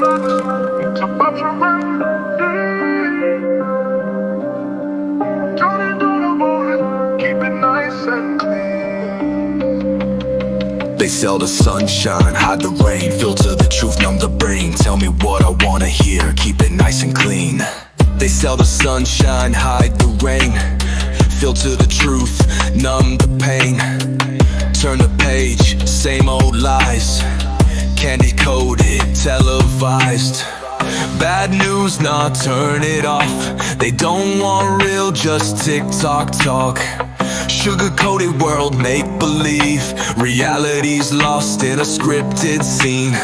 They sell the sunshine, hide the rain, filter the truth, numb the brain. Tell me what I wanna hear, keep it nice and clean. They sell the sunshine, hide the rain, filter the truth, numb the pain. Turn the page, same old lies, candy coated, televised. Bad news, nah, turn it off. They don't want real, just TikTok talk. Sugar-coated world, make-believe. Reality's lost in a scripted scene.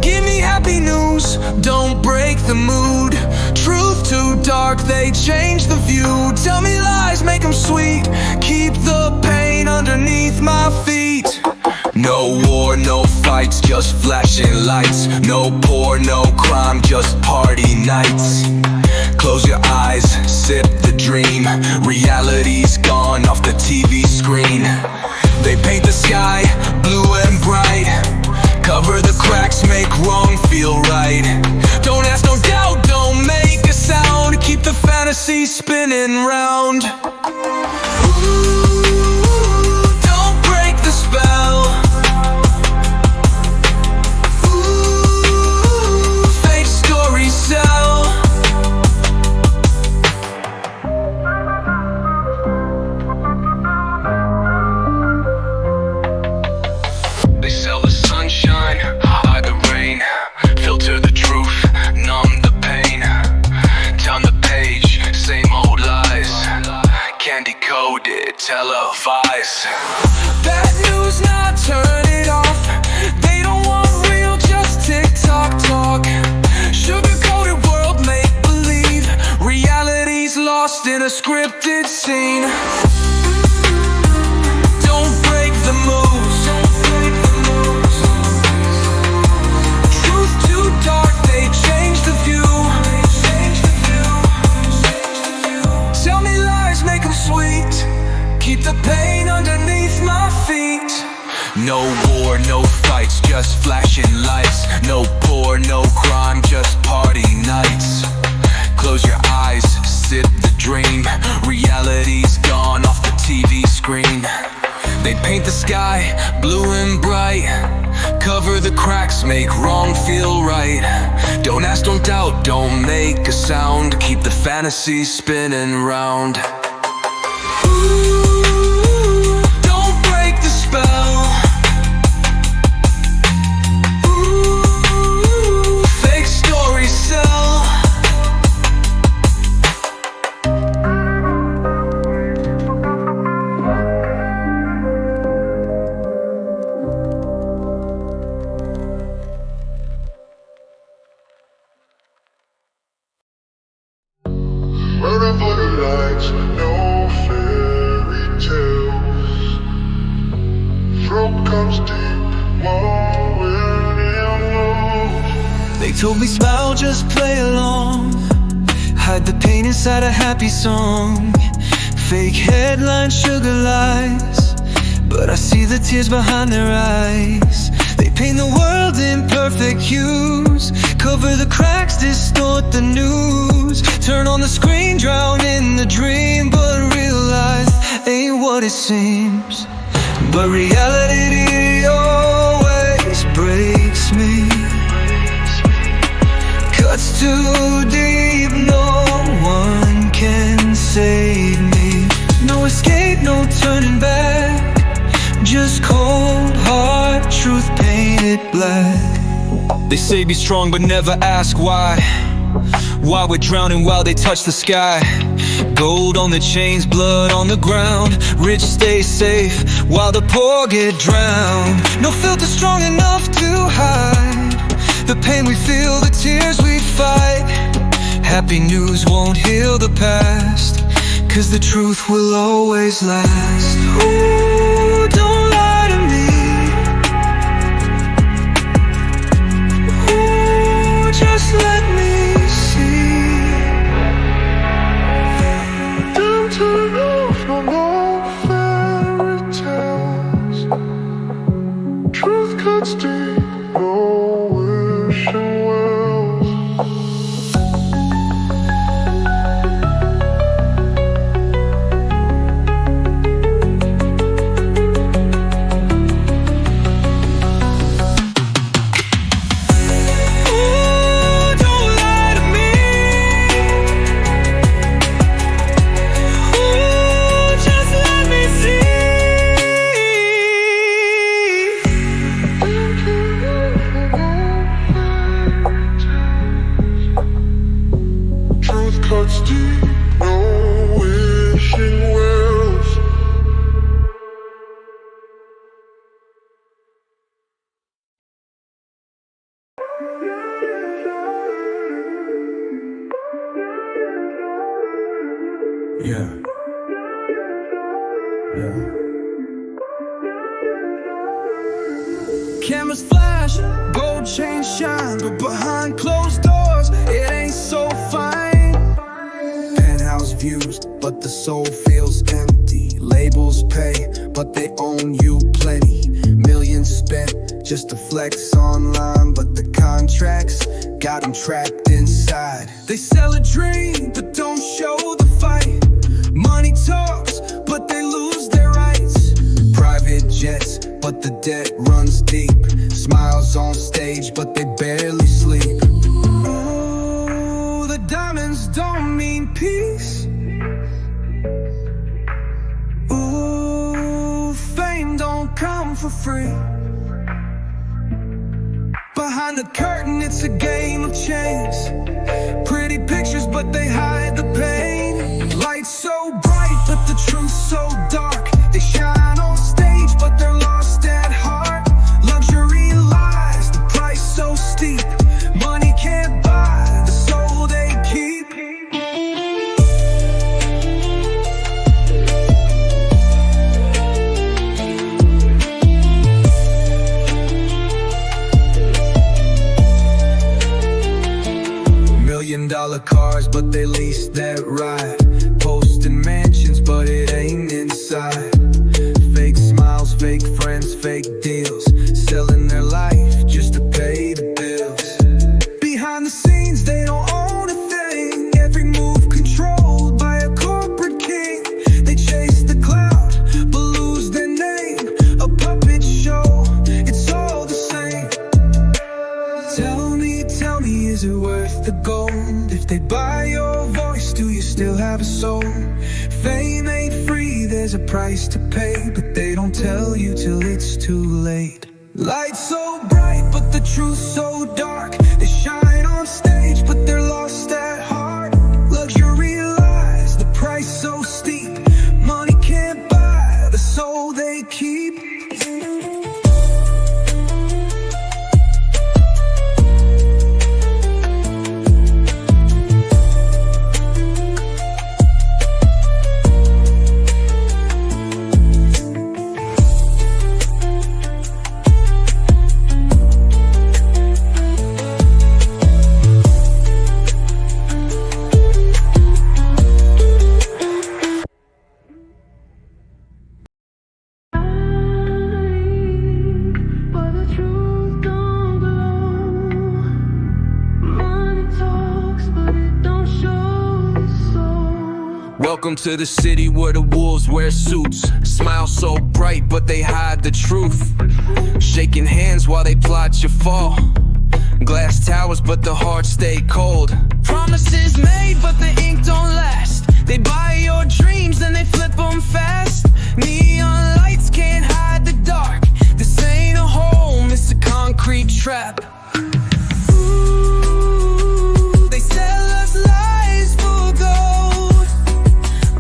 Give me happy news, don't break the mood. Truth too dark, they change the view. Tell me lies, make them sweet. Keep the pain underneath my feet. No war, no fights, just flashing lights. No poor, no crime, just party nights. Close your eyes, sip the dream. Reality's gone off the TV screen. They paint the sky blue and bright. Cover the cracks, make wrong feel right. Don't ask, no doubt, don't make a sound. Keep the fantasy spinning round. Ooh, don't break the spell. Ooh, fake stories sell. They sell the sunshine, hide the rain, filter the truth, numb the pain. Turn the page, same old lies, candy coated, televised. Bad news, now turn it off. They don't want real, just TikTok talk. Sugar-coated world, make believe. Reality's lost in a scripted scene. Don't break the moves. Truth too dark, they change the view. Tell me lies, make them sweet. Keep the pain underneath my feet. No war, no fights, just flashing lights. No poor, no crime, just party nights. Close your eyes, sip the dream. Reality's gone off the TV screen. They paint the sky blue and bright. Cover the cracks, make wrong feel right. Don't ask, don't doubt, don't make a sound. Keep the fantasy spinning round. Ooh, don't break the spell. Ooh, fake stories sell. Running for the lights, no fairy tales. Throat comes deep, one wind in. They told me smile, just play along. Hide the pain inside a happy song. Fake headlines, sugar lies, but I see the tears behind their eyes. They paint the world in perfect hues. Cover the cracks, distort the news. Turn on the screen, drown in the dream. But real life ain't what it seems. But reality always breaks me. Cuts too deep, no one can save me. No escape, no turning back. Just cold hard truth painted black. They say be strong but never ask why. Why we're drowning while they touch the sky. Gold on the chains, blood on the ground. Rich stay safe while the poor get drowned. No filter strong enough to hide the pain we feel, the tears we fight. Happy news won't heal the past, 'cause the truth will always last. Ooh, don't lie to me. Ooh, just let me see. Don't turn off, no more fairy tales. Truth cuts deep, no wishing well. Yeah. Yeah. Cameras flash, gold chains shine, but behind closed doors, it ain't so fine. Penthouse views, but the soul feels empty. Labels pay, but they own you plenty. Millions spent just to flex online, but the contracts got them trapped inside. They sell a dream, but don't show the fight. Money talks, but they lose their rights. Private jets, but the debt runs deep. Smiles on stage, but they barely sleep. Ooh, the diamonds don't mean peace. Ooh, fame don't come for free. Behind the curtain, it's a game of chains. Pretty pictures, but they hide the pain. Lights so bright, but the truth's so dark. They shine on stage, but they're lost at heart. Luxury lies, the price so steep. Money can't buy the soul they keep. $1,000,000 cars, but they lease that ride. Posting mansions, but it ain't inside. Fake smiles, fake friends, fake deals. Selling their life just to pay the bills. Behind the scenes, they don't own a thing. Every move controlled by a corporate king. They chase the cloud, but lose their name. A puppet show, it's all the same. Tell me, is it worth the gold? If they buy your voice, do you still have a soul? Fame ain't free, there's a price to pay, but they don't tell you till it's too late. Lights so bright, but the truth's so dark. They shine on stage, but they're lost at heart. Luxury lies, the price so steep. Money can't buy the soul they keep. Welcome to the city where the wolves wear suits. Smile so bright, but they hide the truth. Shaking hands while they plot your fall. Glass towers, but the hearts stay cold. Promises made, but the ink don't last. They buy your dreams, then they flip them fast. Neon lights can't hide the dark. This ain't a home, it's a concrete trap. Ooh, they sell us lies for gold.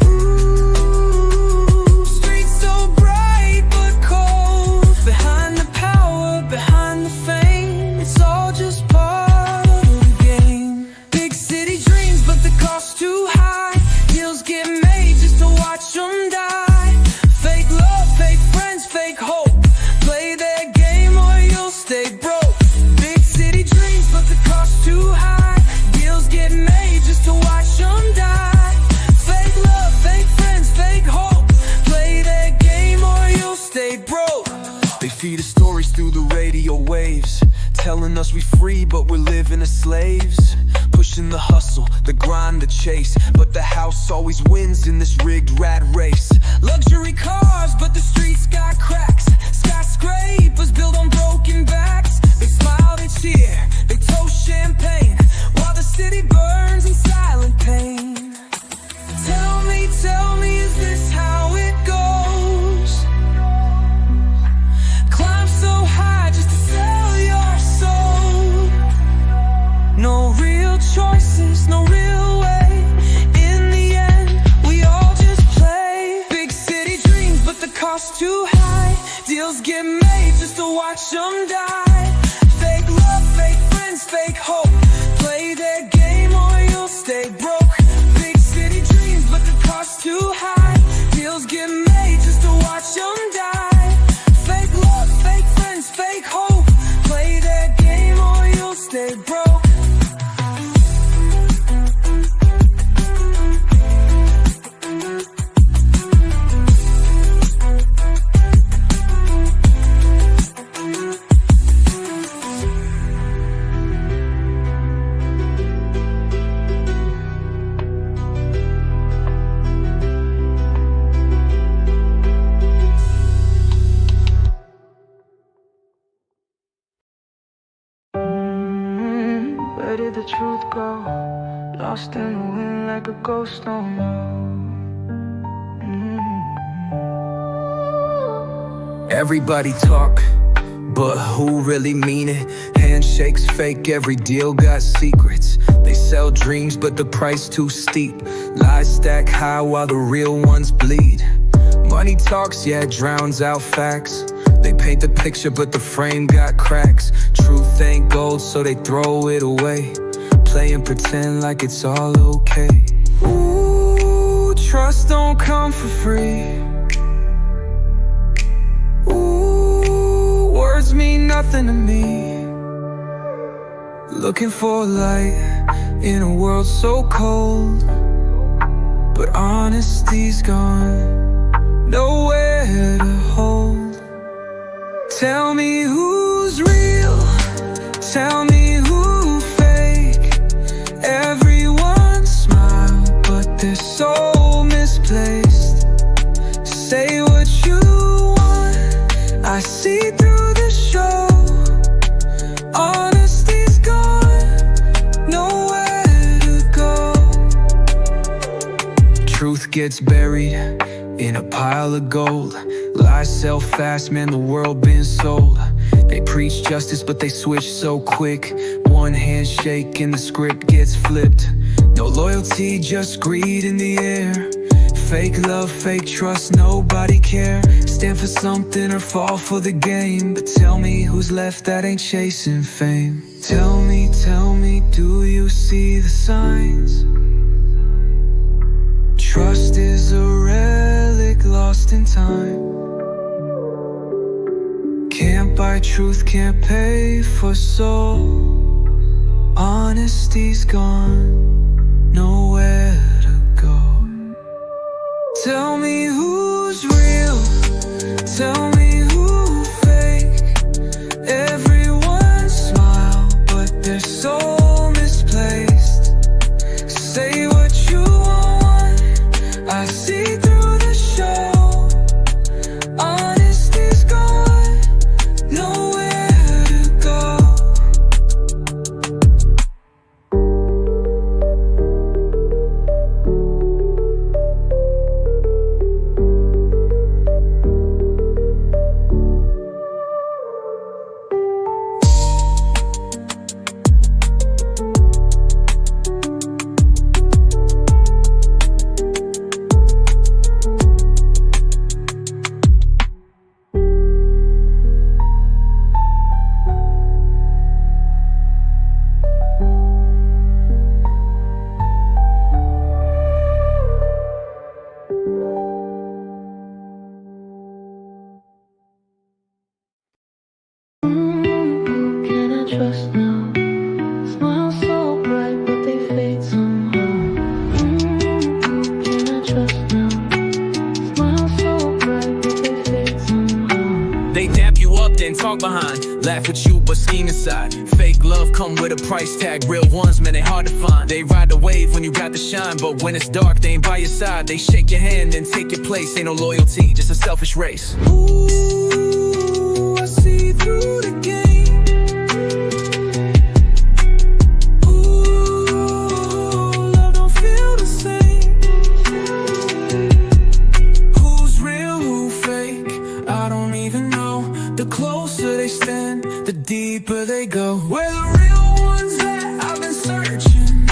Ooh, streets so bright but cold. Behind the power, behind the fame, it's all just part of the game. Big city dreams, but the cost too high. Deals get made just to watch them die. Fake love, fake friends, fake hope. Play their game or you'll stay broke. Big city dreams, but the cost too high. Deals get made just to watch them die. Fake love, fake friends, fake hope. Play their game or you'll stay broke. They feed us stories through the radio waves, telling us we free, but we're living as slaves. Pushing the hustle, the grind, the chase, but the house always wins in this rigged rat race. Luxury cars, but the streets got cracks. Skyscrapers built on broken backs. They smile, they cheer, they toast champagne, while the city burns in silent pain. Tell me, is this how it goes? Climb so high just to sell your soul. No real choices, no real way. In the end, we all just play. Big city dreams, but the cost too high. Deals get made just to watch them die. Fake love, fake friends, Where did the truth go? Lost in the wind like a ghost no more. Everybody talk, but who really mean it? Handshakes fake, every deal got secrets. They sell dreams, but the price too steep. Lies stack high while the real ones bleed. Money talks, yeah, it drowns out facts. They paint the picture, but the frame got cracks. Truth ain't gold, so they throw it away. Play and pretend like it's all okay. Ooh, trust don't come for free. Ooh, words mean nothing to me. Looking for light in a world so cold, but honesty's gone, nowhere to hold. Tell me who's real, tell me who fake. Everyone smile, but they're so misplaced. Say what you want, I see through the show. Honesty's gone, nowhere to go. Truth gets buried in a pile of gold. Lies sell fast, man, the world been sold. They preach justice, but they switch so quick. One handshake and the script gets flipped. No loyalty, just greed in the air. Fake love, fake trust, nobody care. Stand for something or fall for the game. But tell me who's left that ain't chasing fame. Tell me, do you see the signs? Trust is a relic lost in time. Can't buy truth, can't pay for soul. Honesty's gone, nowhere to go. Tell me who's real, tell me who fake. Everyone smile, but they're so misplaced. Say what you want, I see through the show. Honesty's gone, nowhere to go. Can I trust now? Smile so bright, but they fade somehow. Can I trust now? Smile so bright, but they fade somehow. They dap you up, then talk behind. Laugh at you, but scheme inside. Fake love come with a price tag. Real ones, man, they hard to find. They ride the wave when you got the shine, but when it's dark, they ain't by your side. They shake your hand and take your place. Ain't no loyalty, just a selfish race. Ooh, I see through the game. The deeper they go. Where the real ones at? I've been searching.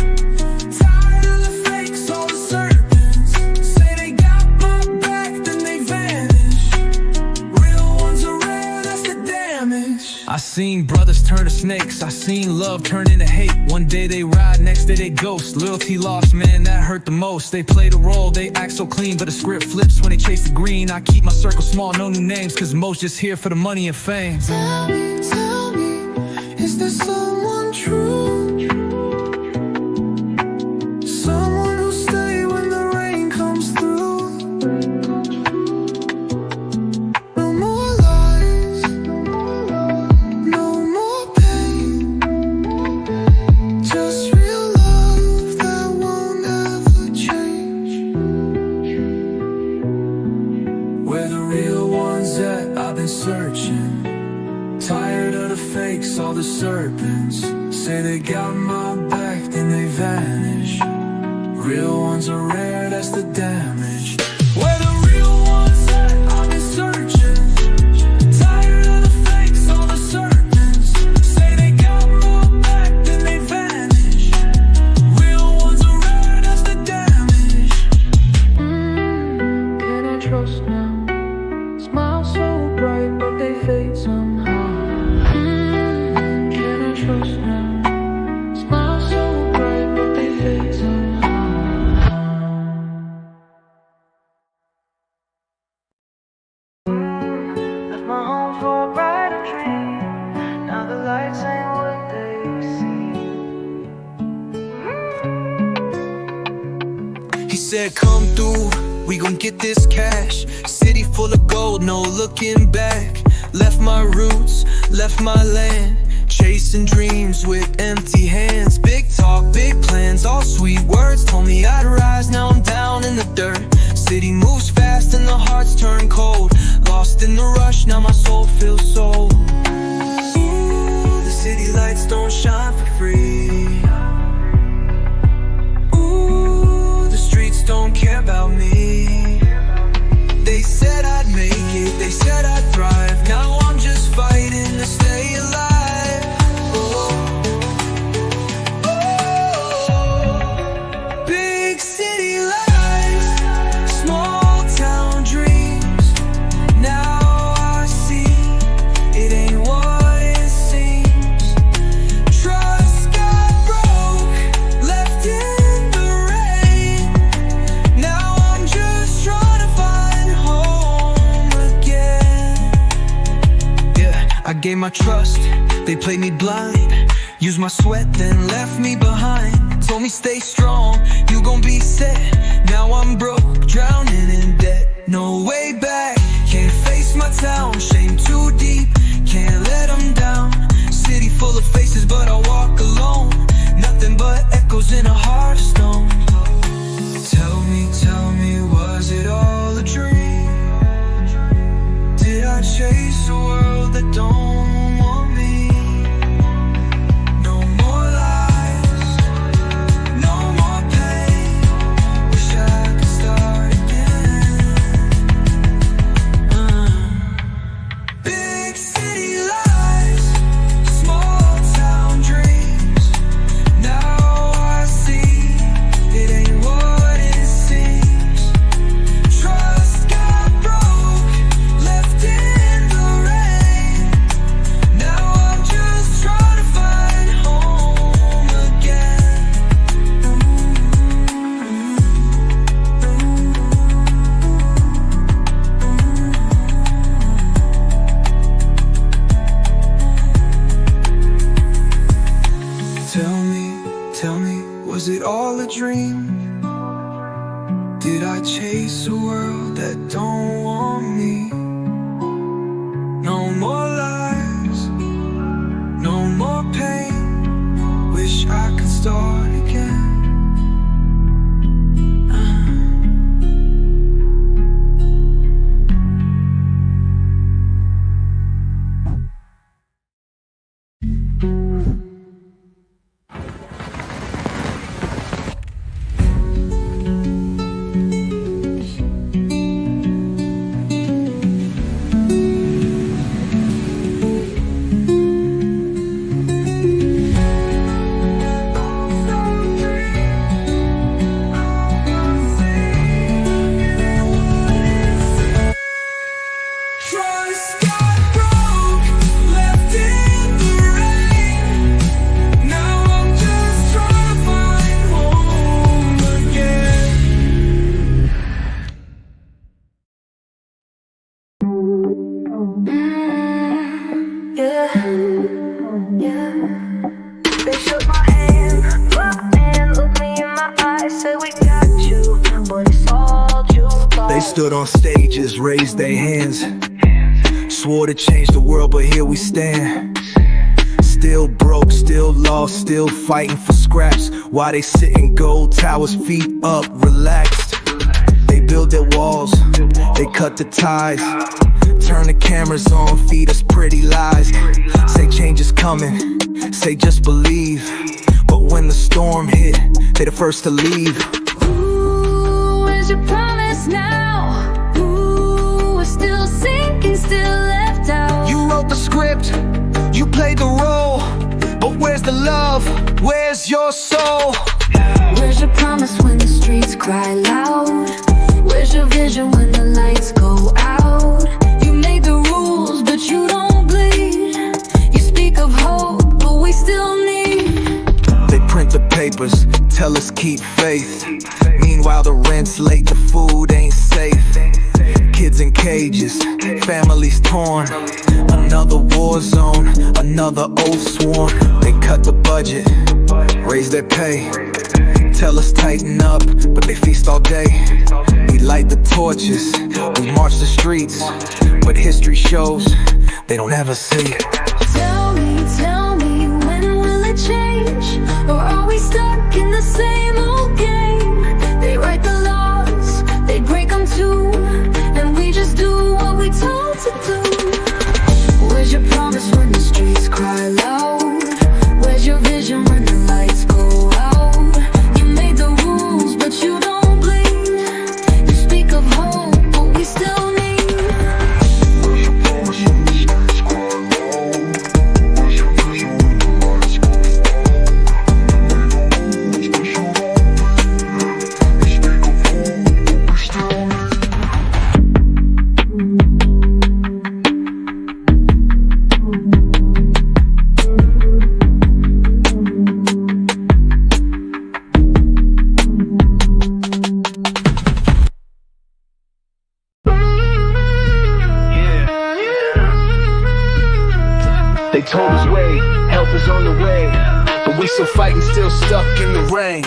Tired of the fakes, all the serpents. Say they got my back, then they vanish. Real ones are rare, that's the damage. I seen brothers turn to snakes. I seen love turn into hate. One day they ride, next day they ghost. Loyalty lost, man, that hurt the most. They play the role, they act so clean, but the script flips when they chase the green. I keep my circle small, no new names, cause most just here for the money and fame. Tell me, is there someone true? Someone who'll stay when the rain comes through. No more lies, no more pain. Just real love that won't ever change. Where the real ones at? I've been searching. Tired of the fakes, all the serpents. serpents say they got my back, then they vanish. Real ones are rare, that's the damage. Where the real ones at? I've been searching. Tired of the fakes, all the serpents say they got my back, then they vanish. Real ones are rare, that's the damage. Can I trust now? Smile so bright, but they fade somehow. Can I trust now? Smile so bright, but they fade somehow. Left my home for a brighter dream. Now the lights ain't what they seem. He said, come through, we gon' get this cash. City full of gold, no looking back. Left my roots, left my land, chasing dreams with empty hands. Big talk, big plans, all sweet words told me I'd rise, now I'm down in the dirt. City moves fast and the hearts turn cold. Lost in the rush, now my soul feels sold. Ooh, the city lights don't shine for free. Ooh, the streets don't care about me. They said I'd make it, they said I'd thrive. Now I'm just fighting to stay alive. Oh, oh. Big city lights, small town dreams. Now I see it ain't what it seems. Trust got broke, left in the rain. Now I'm just trying to find home again. Yeah, I gave my trust, they played me blind. Used my sweat, then left me behind. Told me stay strong, you gon' be set. Now I'm broke, drowning in debt. No way back, can't face my town. Shame too deep, can't let them down. City full of faces, but I walk alone. Nothing but echoes in a heart of stone. Tell me, was it all a dream? Did I chase a world that don't want me? No more lies, no more pain. Wish I could start again. Big city lies, small town dreams. Now I see it ain't what it seems. Trust got broke, left in the rain. Now I'm just trying to find home again. Tell me, was it all a dream? Did I chase a world that don't want me? No more lies, no more pain. Wish I could start again. Trust got broke, left in the rain. Now I'm just trying to find home again. Yeah, yeah. They shook my hand, looked me in my eyes, said we got you, but it's all you thought. They stood on stages, raised their hands, swore to change the world, but here we stand. Still broke, still lost, still fighting for scraps. While they sit in gold towers, feet up, relaxed. They build their walls, they cut the ties, turn the cameras on, feed us pretty lies. Say change is coming, say just believe. But when the storm hit, they the first to leave. Ooh, where's your promise now? Ooh, we're still sinking, still left out. You wrote the script, you played the role, but where's the love? Where's your soul? Where's your promise when the streets cry loud? Where's your vision when the lights go out? You made the rules, but you don't bleed. You speak of hope, but we still need. They print the papers, tell us keep faith. Meanwhile the rent's late, the food ain't safe. Kids in cages, families torn. Another war zone, another oath sworn. They cut the budget, raise their pay. Tell us tighten up, but they feast all day. We light the torches, we march the streets, but history shows they don't ever see it. Tell me, when will it change? Or are we stuck in the same old game? They write the laws, they break them too, and we just do what we told to do. Where's your promise when the streets cry loud? Where's your vision when the lights go out? You made the rules, but you don't bleed. You speak of hope, but we still need. They told us wait, help is on the way, but we still fighting, still stuck in the rain.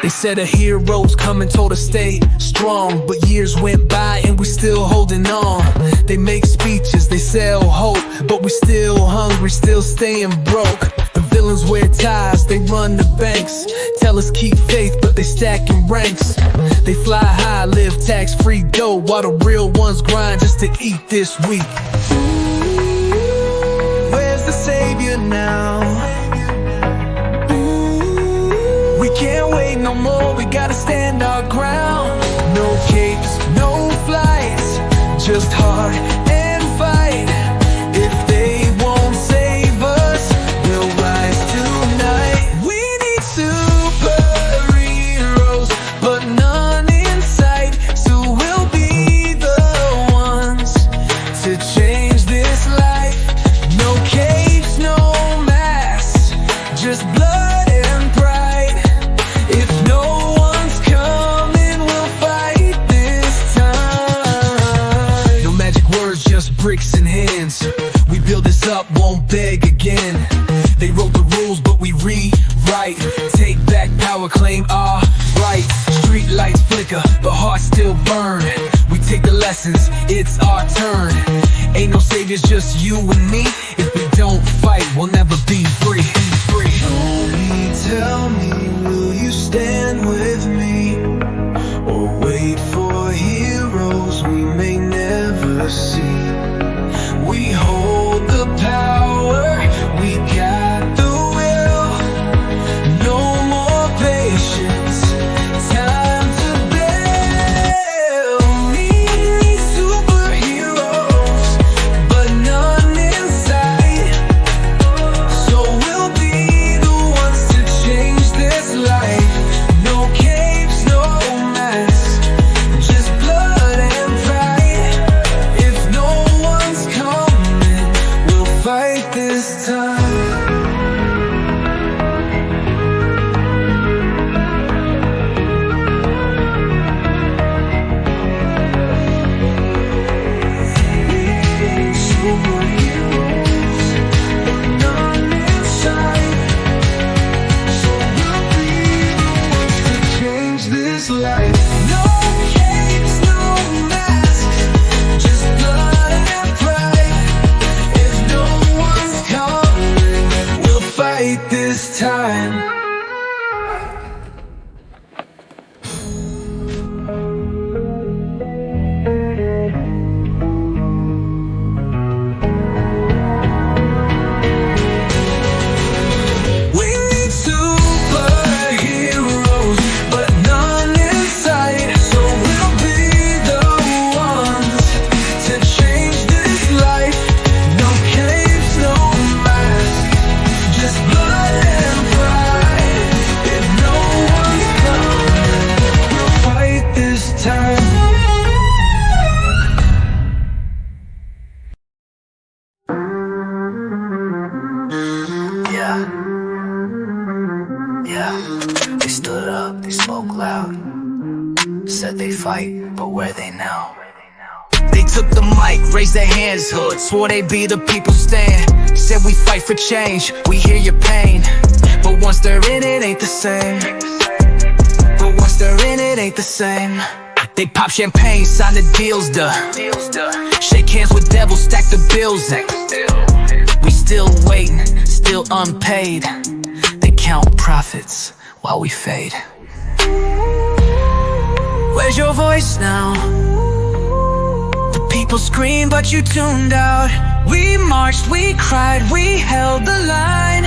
They said a hero's coming, told us stay strong, but years went by and we still holding on. They make speeches, they sell hope, but we still hungry, still staying broke. The villains wear ties, they run the banks, tell us keep faith, but they stacking ranks. They fly high, live tax-free dough, while the real ones grind just to eat this week. Where's the savior now? We can't wait no more, we gotta stand our ground. No capes, no flights, just heart and fight. If they won't save us, we'll rise tonight. We need superheroes, but none in sight, so we'll be the ones to change this life. No capes, no masks, just blood and pride. If no one's coming, we'll fight this time. No magic words, just bricks and hands. We build this up, won't beg again. They wrote the rules, but we rewrite. Take back power, claim our rights. Street lights flicker, but hearts still burn. We take the lessons, it's our turn. Ain't no saviors, just you and me. If we don't fight, we'll never be free. Tell me, will you stand with me? Or wait for heroes we may never see? We hold the power, we got the will. No more patience, time to build. We need superheroes, but none inside. So we'll be the ones to change this life. No capes, no masks, just blood and pride. If no one's coming, we'll fight this time. Superheroes, but none inside. So we'll be the ones to change this life. No capes, no masks, just blood and pride. If no one's coming, we'll fight this time. Yeah, they stood up, they spoke loud. Said they fight, but where they now? They took the mic, raised their hands, hood, swore they'd be the people's stand. Said we fight for change, we hear your pain. But once they're in it, ain't the same. But once they're in it, ain't the same. They pop champagne, sign the deals, duh. Shake hands with devils, stack the bills, we still waiting, still unpaid. They count profits while we fade. Where's your voice now? The people scream but you tuned out. We marched, we cried, we held the line.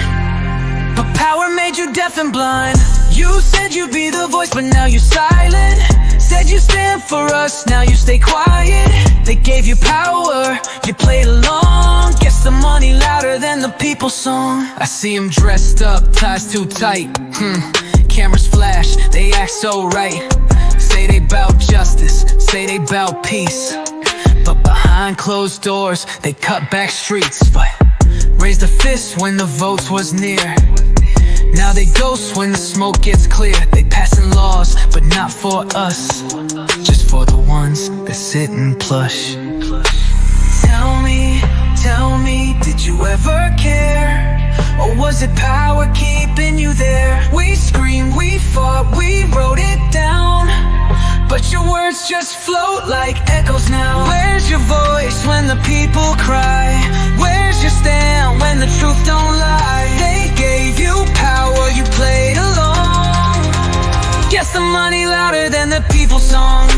But power made you deaf and blind. You said you'd be the voice, but now you're silent. Said you stand for us, now you stay quiet. They gave you power, you played along. Guess the money louder than the people's song. I see them dressed up, ties too tight. Cameras flash, they act so right. Say they bout justice, say they bout peace. But behind closed doors, they cut back streets. But raised a fist when the votes was near. Now they ghost when the smoke gets clear. They passing laws, but not for us, just for the ones that sit and plush. Tell me, did you ever care? Or was it power keeping you there? We screamed, we fought, we wrote it down. But your words just float like echoes now. Where's your voice when the people cry? Where's your stand when the truth don't lie? They gave you power, you played along. Guess the money louder than the people's song.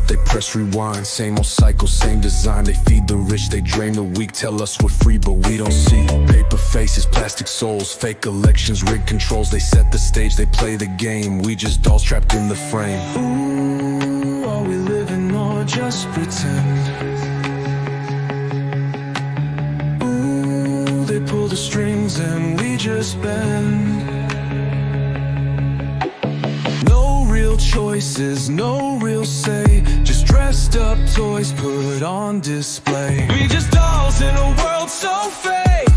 They press rewind, same old cycle, same design. They feed the rich, they drain the weak. Tell us we're free, but we don't see. Paper faces, plastic souls, fake elections, rigged controls. They set the stage, they play the game. We just dolls trapped in the frame. Ooh, are we living or just pretend? Ooh, they pull the strings and we just bend. No real choices, no real say. Just dressed up toys put on display. We just dolls in a world so fake.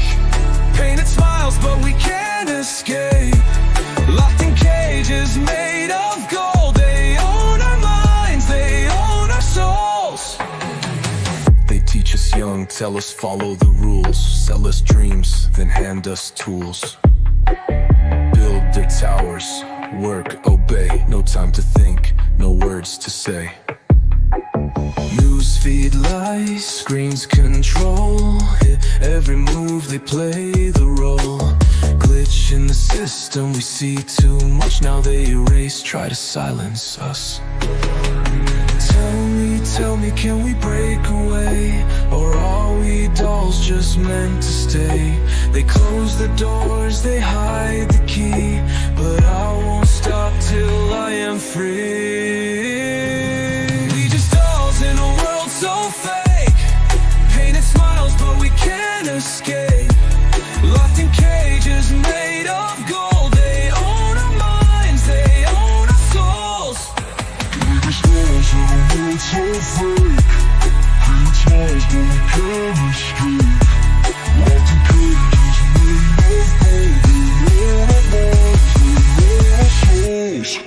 Painted smiles but we can't escape. Locked in cages made of gold. They own our minds, they own our souls. They teach us young, tell us follow the rules. Sell us dreams, then hand us tools. Build their towers, work, obey. No time to think, no words to say. Newsfeed lies, screens control. Hit every move, they play the role. Glitch in the system, we see too much. Now they erase, try to silence us. Tell me, can we break away? Or are we dolls just meant to stay? They close the doors, they hide the key. But I won't stop till I am free. We just dolls in a world so fake. Painted smiles but we can't escape. Locked in cages made of gold. They own our minds, they own our souls. We just dolls in a world so fake. Painted smiles but we can't escape. Locked in cages made of gold. They own our minds, they own our souls.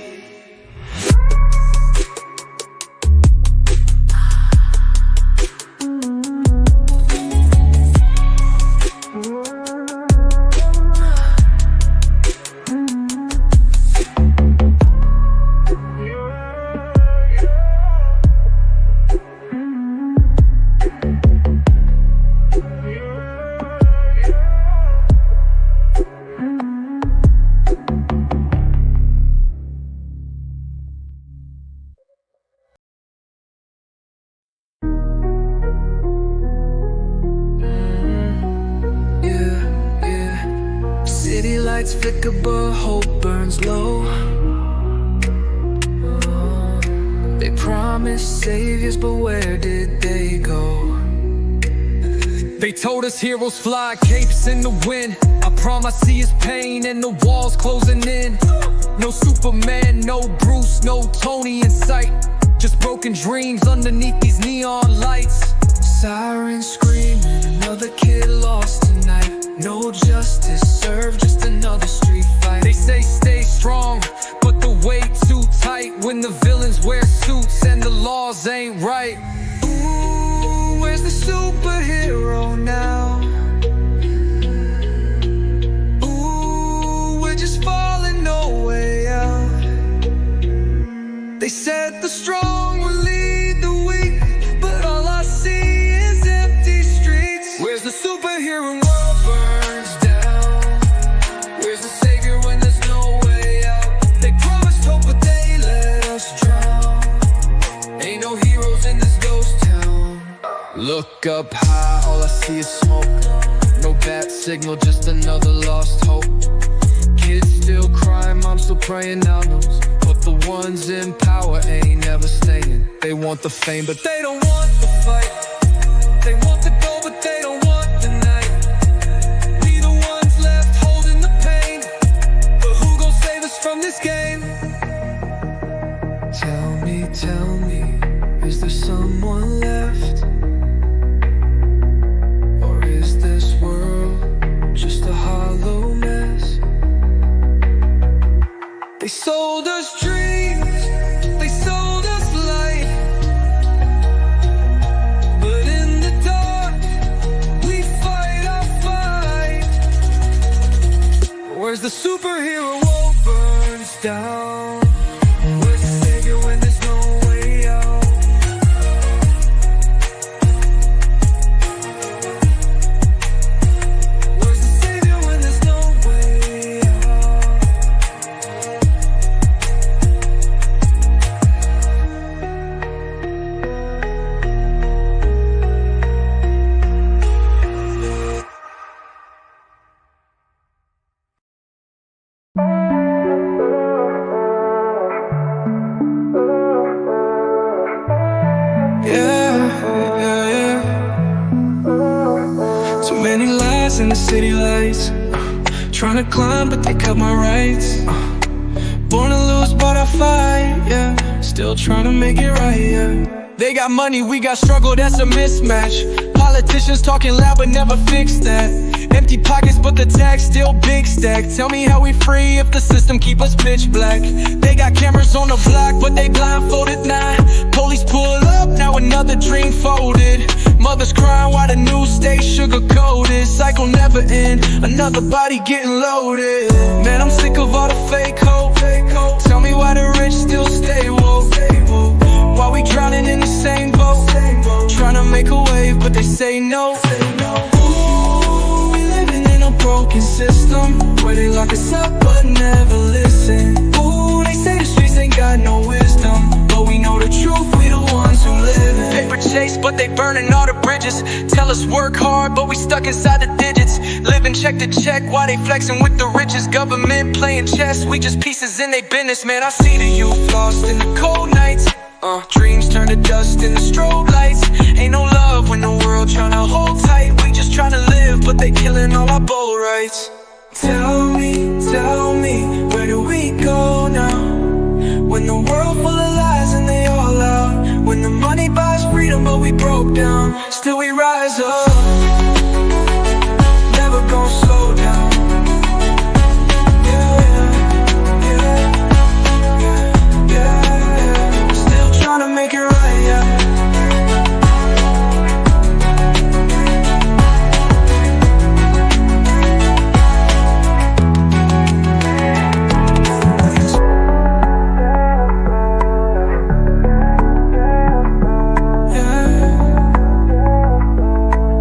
lights flicker but hope burns low. They promised saviors, but where did they go? They told us heroes fly, capes in the wind. I promise I see his pain and the walls closing in. No Superman, no Bruce, no Tony in sight. Just broken dreams underneath these neon lights. Sirens screaming, another kid lost tonight. No justice served, just another street fight. They say stay strong, but the weight too tight. When the villains wear suits and the laws ain't right. Ooh, where's the superhero now? Ooh, we're just falling no way out. They said the strong will lead the weak, but all I see is empty streets. Where's the superhero when world burns down? Where's the savior when there's no way out? They promised hope, but they let us drown. Ain't no heroes in this ghost town. Look up high, all I see is smoke. No bat signal, just another lost hope. Kids still crying, mom still praying out knows. But the ones in power ain't never staying. They want the fame, but they don't want the fight. They want the gold, but they don't want the night. We the ones left holding the pain, but who gon' save us from this game? Tell me, is there someone left? Or is this world just a hollow mess? They sold us dreams, they sold us light, but in the dark, we fight our fight. Where's the superhero world burns down? Where's the savior when there's no way out? Where's the savior when there's no way out? Too many lies in the city lights. Trying to climb, but they cut my rights. Born to lose, but I fight, yeah. Still trying to make it right, yeah. They got money, we got struggle, that's a mismatch. Politicians talking loud, but never fix that. Empty pockets, but the tag's still big stack. Tell me how we free if the system keep us pitch black. They got cameras on the block, but they blindfolded now. Police pull up, now another dream folded. Mothers crying while the news stays sugar-coated. Cycle never end, another body getting loaded. Man, I'm sick of all the fake hope. Tell me why the rich still stay woke. While we drowning in the same boat. Trying to make a wave, but they say no. Ooh, we living in a broken system where they lock us up but never listen. Ooh, they say the streets ain't got no wisdom, but we know the truth, we the ones who live it. Paper chase, but they burning all the bridges. Tell us work hard, but we stuck inside the digits. Living check to check while they flexing with the richest. Government playing chess, we just pieces in they business. Man, I see the youth lost in the cold nights. Dreams turn to dust in the strobe lights. Ain't no love when the world tryna hold tight. We just tryna live, but they killing all our bold rights. Tell me, where do we go now? When the world full of lies and they all out. When the money buys freedom, but we broke down. Still we rise up, never gon' slow down. Trying to make it right, yeah.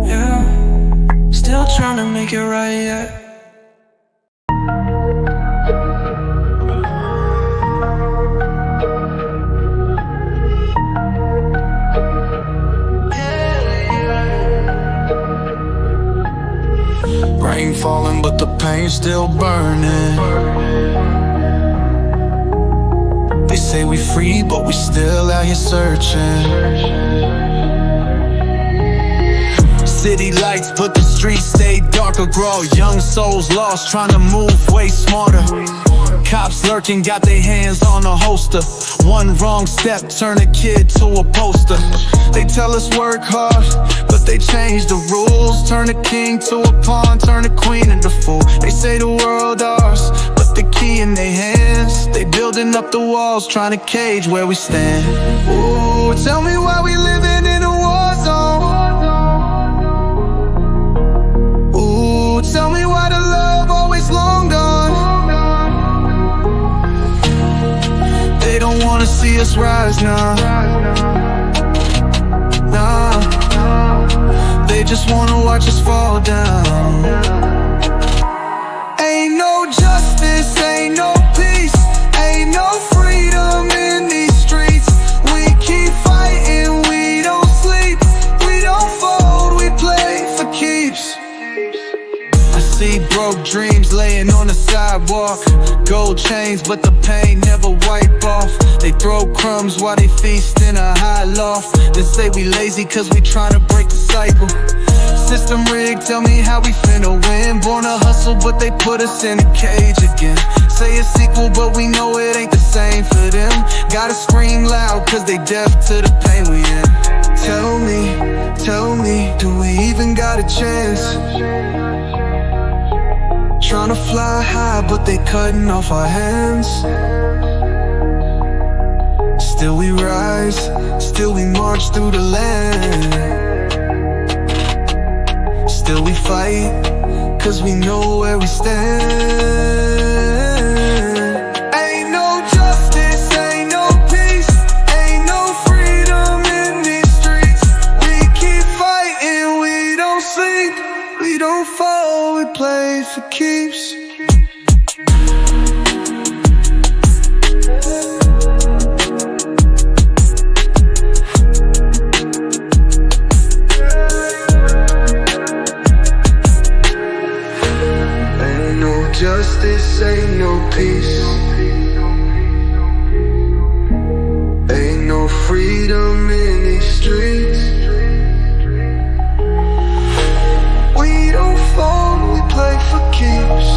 Yeah. Still trying to make it right, yeah. Rain falling, but the pain's still burning. They say we free, but we still out here searching. City lights, but the streets stay darker. Grow young souls lost, trying to move way smarter. Cops lurking, got their hands on a holster. One wrong step, turn a kid to a poster. They tell us work hard, but they change the rules. Turn a king to a pawn, turn a queen into fool. They say the world ours, but the key in their hands. They building up the walls, trying to cage where we stand. Ooh, tell me why we living in a war zone. Ooh, tell me why the love always long gone. They don't wanna see us rise now. Nah, they just wanna watch us fall down. Ain't no justice, ain't no peace, ain't no freedom in these streets. We keep fighting, we don't sleep, we don't fold, we play for keeps. I see broke dreams laying on the sidewalk. Gold chains, but the pain never wipe off. They throw crumbs while they feast in a high loft. They say we lazy cause we tryna break the cycle. System rigged, tell me how we finna win. Born to hustle, but they put us in a cage again. Say it's equal, but we know it ain't the same for them. Gotta scream loud cause they deaf to the pain we in. Tell me, do we even got a chance? Tryna fly high, but they cutting off our hands. Still we rise, still we march through the land. Still we fight, cause we know where we stand. Ain't no justice, ain't no peace, ain't no freedom in these streets. We keep fighting, we don't sleep, we don't fall, we play for keeps. Justice, ain't no peace, ain't no freedom in these streets. We don't fall, we play for keeps.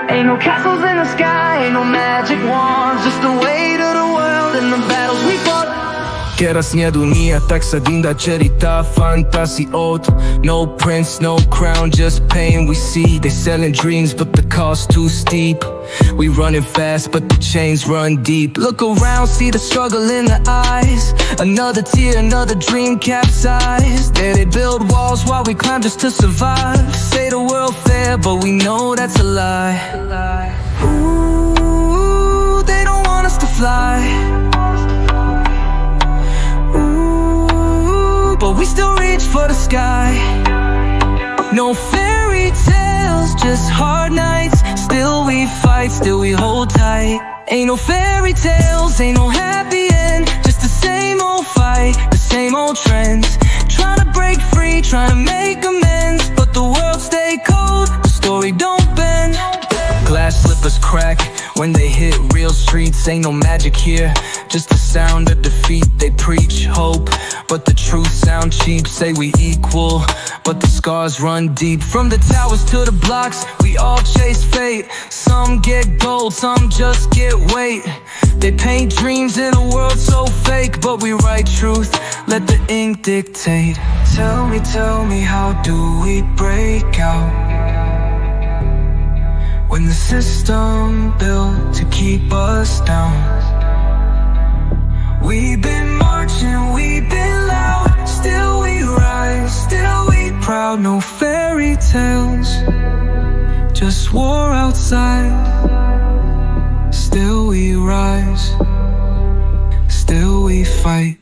Ain't no castles in the sky, ain't no magic wands, just the weight of the world and the battles we fought. Keras një dunia tak sa dinda qerita fantasy oat. No prince, no crown, just pain we see. They selling dreams but the cost too steep. We running fast but the chains run deep. Look around, see the struggle in the eyes. Another tear, another dream capsized. There they build walls while we climb just to survive. Say the world fair but we know that's a lie. Ooh, they don't want us to fly. But we still reach for the sky. No fairy tales, just hard nights. Still we fight, still we hold tight. Ain't no fairy tales, ain't no happy end. Just the same old fight, the same old trends. Trying to break free, trying to make amends. But the world stay cold, the story don't bend. Glass slippers crack when they hit real streets. Ain't no magic here, just the sound of defeat. They preach hope, but the truth sound cheap. Say we equal, but the scars run deep. From the towers to the blocks, we all chase fate. Some get gold, some just get weight. They paint dreams in a world so fake, but we write truth, let the ink dictate. Tell me, how do we break out when the system built to keep us down? We've been marching, we've been loud, still we rise, still we proud. No fairy tales, just war outside. Still we rise, still we fight.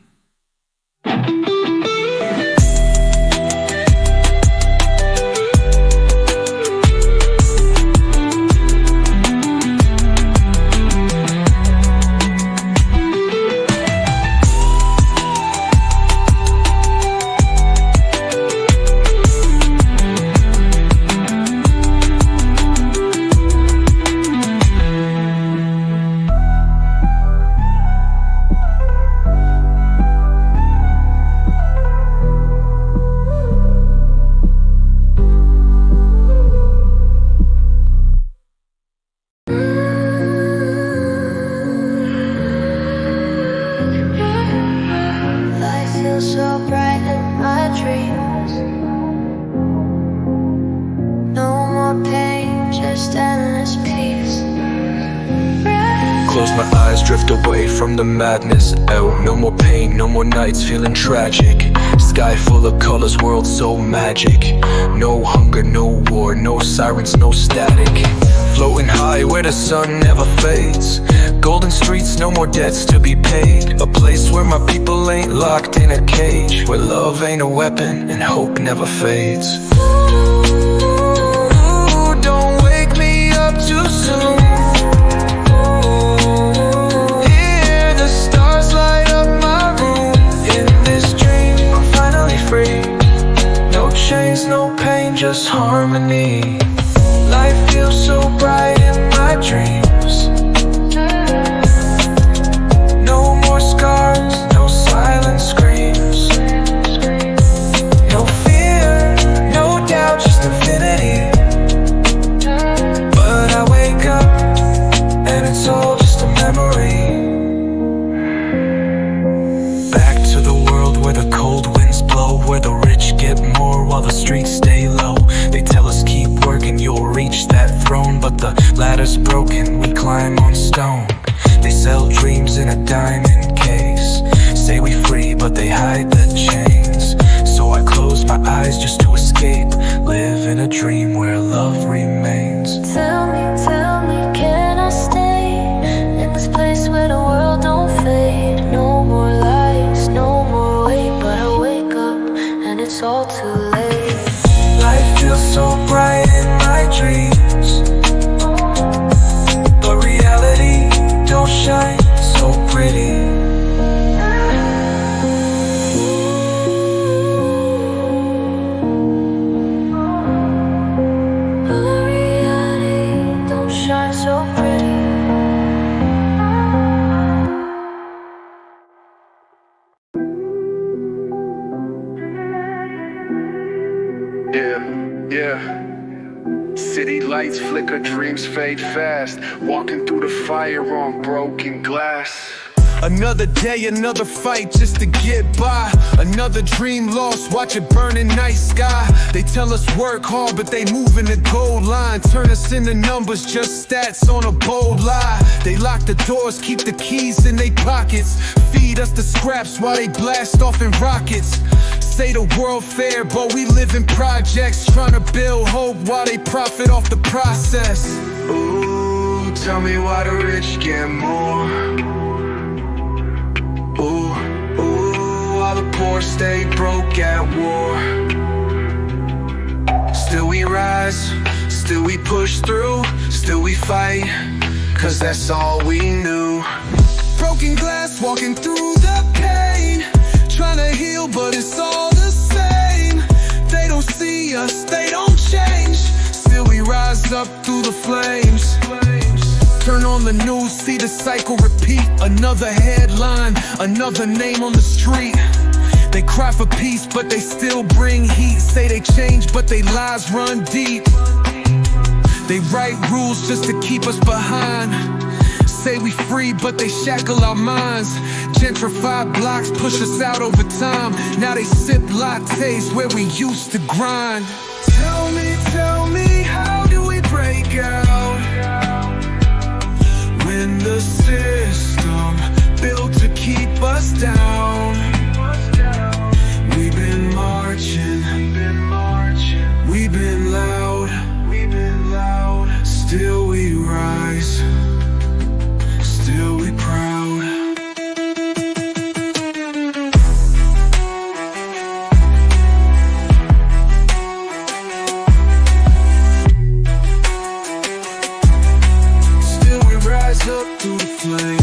So bright in my dreams. No more pain, just endless peace. Close my eyes, drift away from the madness. Oh, no more pain, no more nights feeling tragic. Sky full of colors, world so magic. No hunger, no war, no sirens, no static. Floating high where the sun never fades. Golden streets, no more debts to be paid. A place where my people ain't locked in a cage, where love ain't a weapon and hope never fades. Ooh, don't wake me up too soon. Hear the stars light up my room. In this dream, I'm finally free. No chains, no pain, just harmony. Life feels so bright in my dreams. No more scars, no silent screams. No fear, no doubt, just infinity. But I wake up and it's all just a memory. Back to the world where the cold winds blow, where the rich get more while the streets stay low. They tell us keep working, you'll reach that throne, but the ladder's broken, we climb on stone. They sell dreams in a diamond case, say we free, but they hide the chains. So I close my eyes just to escape, live in a dream where love remains. Tell me, can I stay in this place where the world don't fade? No more lies, no more wait, but I wake up and it's all too late. Life feels so bright in my dreams, but reality don't shine so pretty. But reality don't shine so pretty. Yeah. City lights flicker, dreams fade fast. Walking through the fire on broken glass. Another day, another fight just to get by. Another dream lost, watch it burn in night sky. They tell us work hard, but they move in the gold line. Turn us into numbers, just stats on a bold lie. They lock the doors, keep the keys in their pockets. Feed us the scraps while they blast off in rockets. Say the world fair, but we live in projects. Trying to build hope while they profit off the process. Ooh, tell me why the rich get more. Ooh, while the poor stay broke at war. Still we rise, still we push through, still we fight, cause that's all we knew. Broken glass, walking through the pain. Trying to heal, but it's all the same. They don't see us, they don't change. Still we rise up through the flames. Turn on the news, see the cycle repeat. Another headline, another name on the street. They cry for peace, but they still bring heat. Say they change, but they lies run deep. They write rules just to keep us behind. Say we free, but they shackle our minds. Gentrified blocks push us out over time. Now they sip lattes where we used to grind. Tell me, how do we break out? When the system built to keep us down. We've been marching, we've been loud, still we rise, still we proud. Still we rise up through the flames.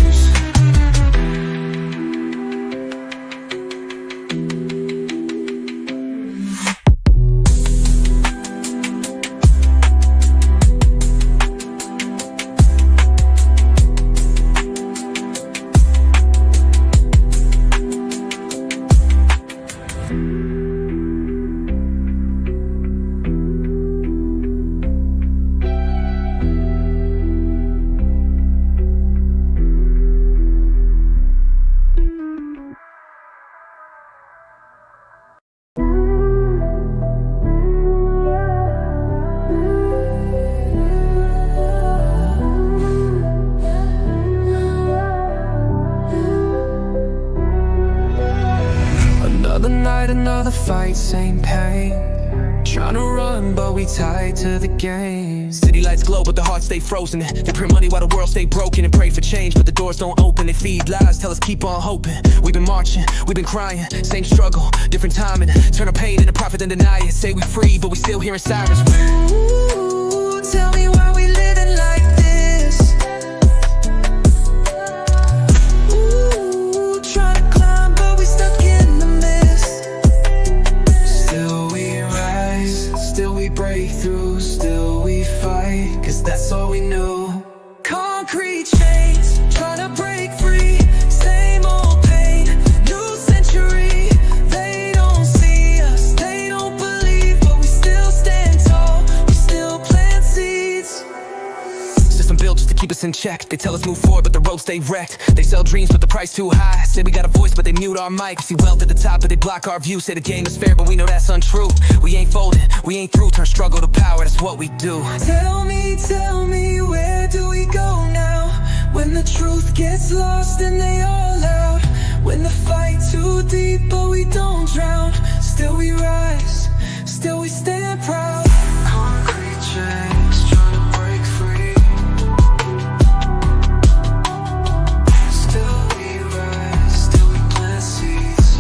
Another night, another fight, same pain. Trying to run, but we tied to the game. City lights glow, but the hearts stay frozen. They print money while the world stay broken and pray for change, but the doors don't open. They feed lies, tell us keep on hoping. We've been marching, we've been crying, same struggle, different timing. Turn our pain into profit, then deny it. Say we free, but we still hearing sirens. Ooh, tell me why we living like this. Ooh, trying to climb, but we stuck in the mist. Still we rise, still we break through, still we fight, cause that's all we knew. Concrete chains, trying to break free. Same old pain, new century. They don't see us, they don't believe, but we still stand tall, we still plant seeds. System built just to keep us in check. They tell us move forward, but the roads stay wrecked. They sell dreams, but the price too high. Say we got a voice, but they mute our mic. See wealth at the top, but they block our view. Say the game is fair, but we know that's untrue. We ain't folding, we ain't through. Turn struggle to power, that's what we do. Tell me, where do we go now? When the truth gets lost and they all out. When the fight too deep, but we don't drown. Still we rise, still we stand proud. Concrete chains, trying to break free. Still we rise, still we plant seeds.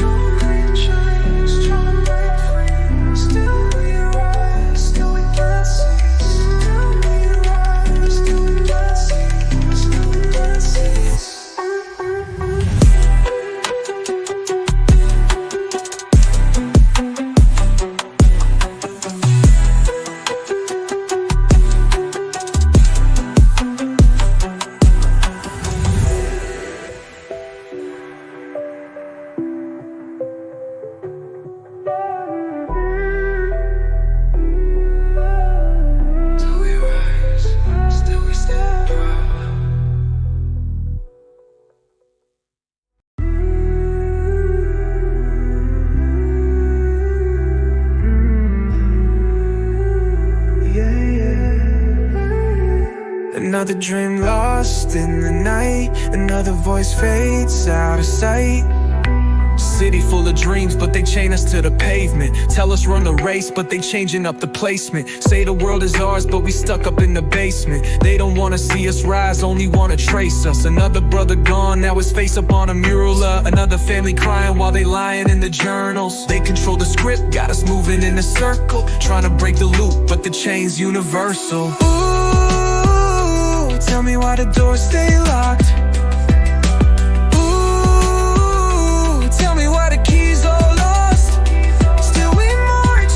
Concrete chains, trying to break free. Still we rise, still we plant seeds. Still we rise, still we plant seeds. Still we plant seeds. Still we rise, still we stand proud. Another dream lost in the night. Another voice fades out of sight. City full of dreams, but they chain us to the pavement. Tell us run the race, but they changing up the placement. Say the world is ours, but we stuck up in the basement. They don't wanna see us rise, only wanna trace us. Another brother gone, now his face up on a mural. Another family crying while they lying in the journals. They control the script, got us moving in a circle. Trying to break the loop, but the chain's universal. Ooh, tell me why the doors stay locked. Ooh, tell me why the keys all lost. Still we march,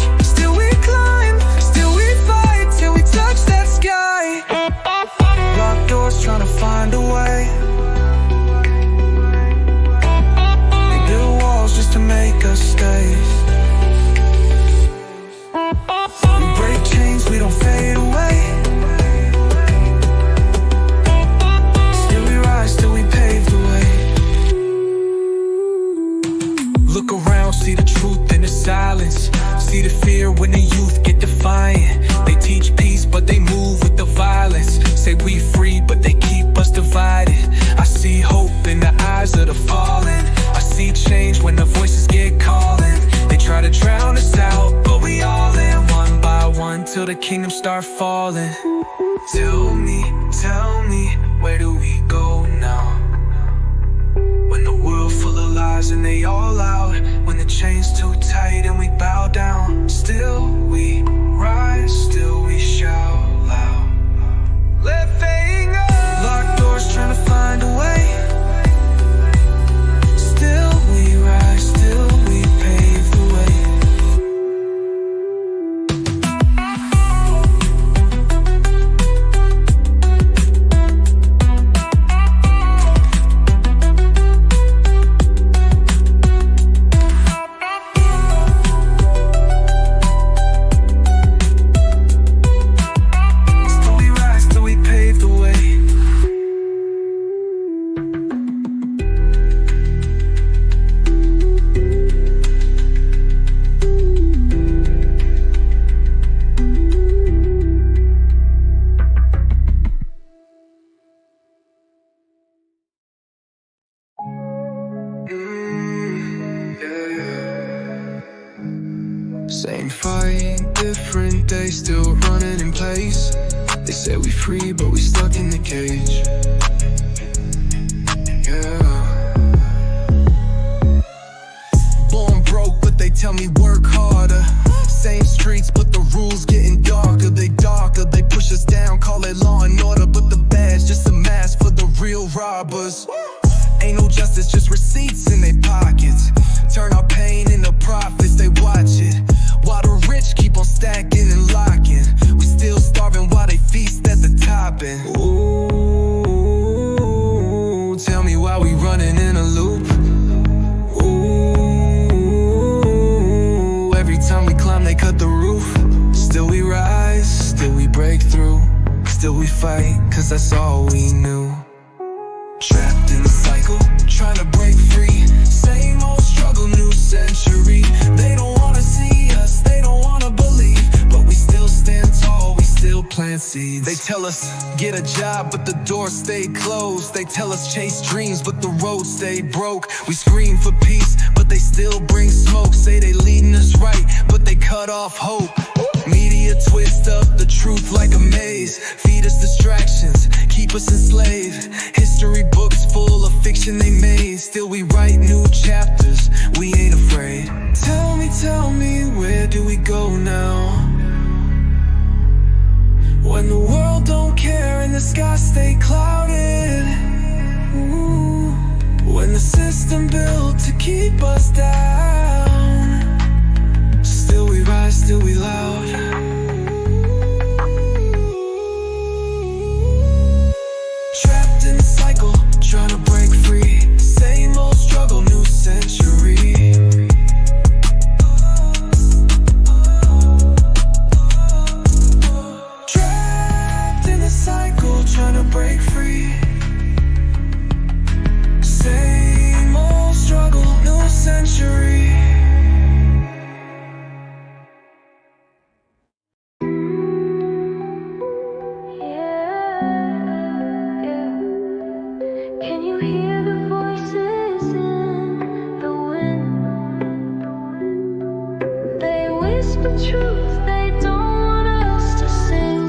say we free, but they keep us divided. I see hope in the eyes of the fallen. I see change when the voices get calling. They try to drown us out, but we all in, one by one, till the kingdom start falling. Tell me, where do we go now? When the world full of lies and they all out, when the chains too tight and we bow down, still we rise, still we shout loud. Lifting up, locked doors trying to find a way. Still we rise, still we pave the way. Same fight, different day, still running in place. They say we free, but we stuck in the cage. Yeah. Born broke, but they tell me work harder. Same streets, but the rules getting darker. They push us down, call it law and order, but the badge just a mask for the real robbers. Ain't no justice, just receipts in their pockets. Turn our pain into profits, they watch it. While the rich keep on stacking and locking, we still starving while they feast at the topping. Ooh, tell me why we running in a loop. Ooh, every time we climb they cut the roof. Still we rise, still we break through. Still we fight, cause that's all we knew. Trapped in the cycle, trying to break free. Same old struggle, new century. They don't wanna see us, they don't wanna believe, but we still stand tall, we still plant seeds. They tell us, get a job, but the doors stay closed. They tell us, chase dreams, but the road stay broke. We scream for peace, but they still bring smoke. Say they leading us right, but they cut off hope. Media twist up the truth like a maze. Feed us distractions, keep us enslaved. History books full of fiction they made. Still we write new chapters, we ain't afraid. Tell me, where do we go now? When the world don't care and the sky stay clouded. Ooh, when the system built to keep us down. Still we rise, still we loud. Trapped in the cycle, trying to break free. Same old struggle, new century. Trapped in the cycle, trying to break free. Same old struggle, new century. Can you hear the voices in the wind? They whisper truth they don't want us to sing.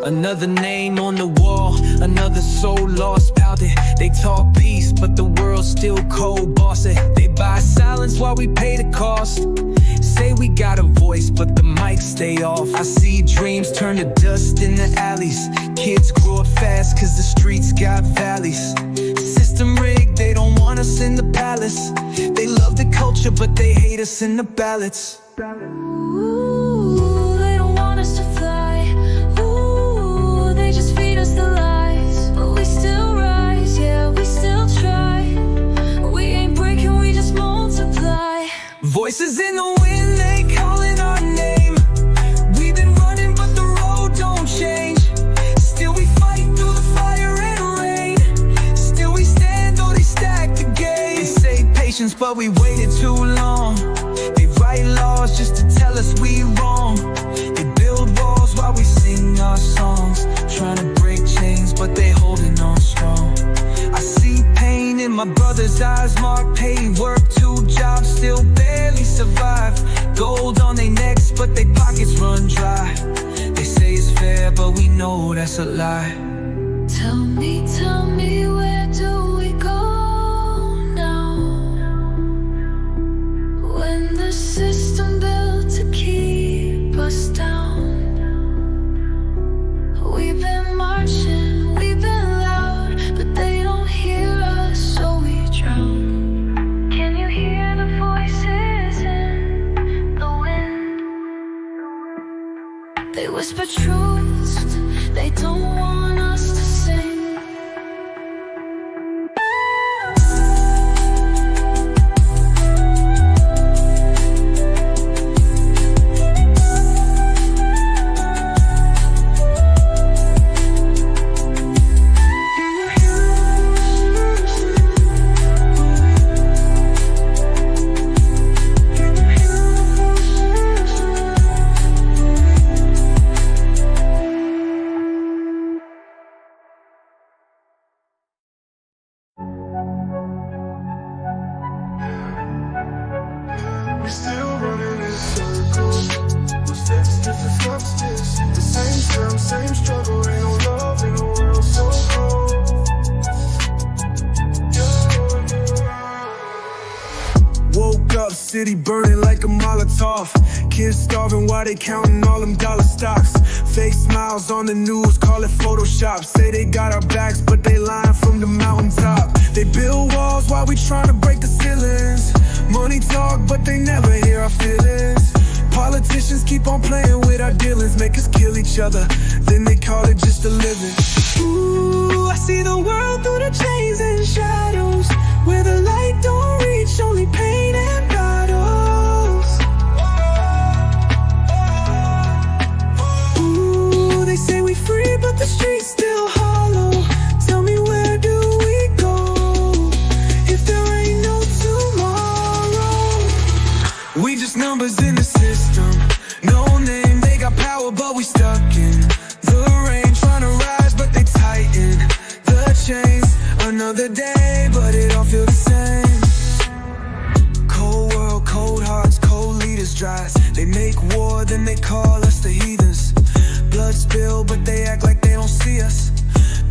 Another name on the wall, another soul lost, pounded. They talk peace, but the world's still cold, boss it. They buy silence while we pay the cost. Say we got a voice, but the mics stay off. I see dreams turn to dust in the alleys. Kids grow up fast cause the streets got valleys. System rigged, they don't want us in the palace. They love the culture, but they hate us in the ballots. Ooh, they don't want us to fly. Ooh, they just feed us the lies. But we still rise, yeah, we still try. We ain't breaking, we just multiply. Voices in the wind, they calling our name. We've been running, but the road don't change. Still we fight through the fire and rain. Still we stand, though they stack the game. They say patience, but we waited too long. They write laws just to tell us we wrong. They build walls while we sing our songs, trying know that's a lie. Tell me, where do we go now? When the system built to keep us down. We've been marching, we've been loud, but they don't hear us, so we drown. Can you hear the voices in the wind? They whisper truths they don't want us to sing. We still running in circles. No steps, different substance. The same term, same struggle. Ain't no love in the world so cold. Woke up, city burning like a Molotov. Kids starving while they counting all them dollar stocks. Fake smiles on the news, call it Photoshop. Say they got our backs, but they lying from the mountaintop. They build walls while we trying to break the ceilings. Money talk, but they never hear our feelings. Politicians keep on playing with our dealings, make us kill each other, then they call it just a living. Ooh, I see the world through the chains and shadows, where the light don't reach, only pain and battles. Ooh, they say we free, but the streets still hollow. Tell me, where do we go if there ain't no tomorrow? We just numbers in the system, no name, they got power, but we stuck in the rain, trying to rise, but they tighten the chains. Another day, but it all feels the same. Cold world, cold hearts, cold leaders dries. They make war, then they call us the heathens. Blood spill, but they act like they don't see us.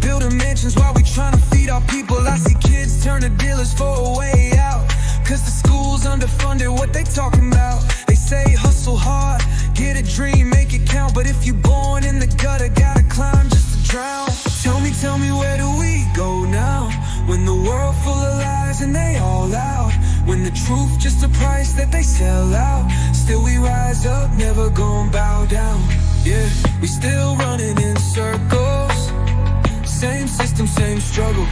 Building mansions while we trying to feed our people. I see kids turn to dealers for a way out, cause the school's underfunded, what they talking about? They say hustle hard, get a dream, make it count. But if you born in the gutter, gotta climb just to drown. Tell me, where do we go now? When the world full of lies and they all out. When the truth just a price that they sell out. Still we rise up, never gon' bow down. Yeah, we still running in circles. Same system, same struggle.